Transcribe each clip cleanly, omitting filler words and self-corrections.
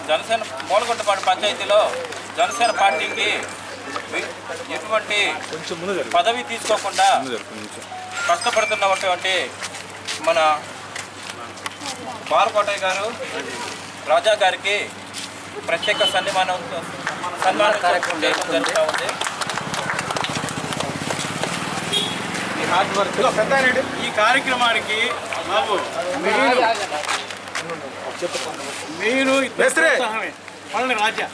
జనసేన మూలగుంటపాడు పంచాయతీలో జనసేన పార్టీకి ఎటువంటి పదవి తీసుకోకుండా కష్టపడుతున్నటువంటి మన బాలకోటయ్య గారు రాజా గారికి ప్రత్యేక సన్మానం కార్యక్రమం జరుగుతూ ఉంది. ఈ కార్యక్రమానికి బాబు మీరు పళ్ళని రాజా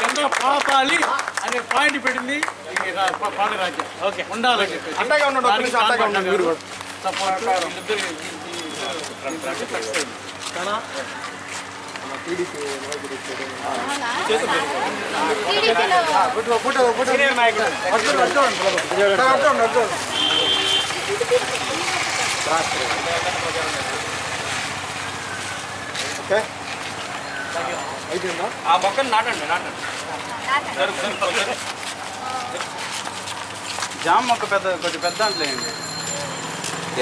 జెండా పాపాలి అనే పాయింట్ పెట్టింది పళ్ళని రాజా. ఓకే ఉండాలి సపోర్ట్ ఆ మొక్కలు నాటండి జామ మొక్క కొంచెం పెద్ద అంటలేండి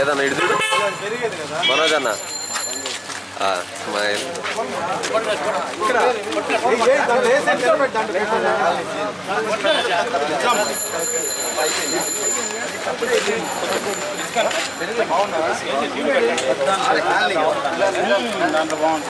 ఏదన్నా ఇడుతుడు పెరిగేది కదా మనోజ్ అన్న బాగుంది.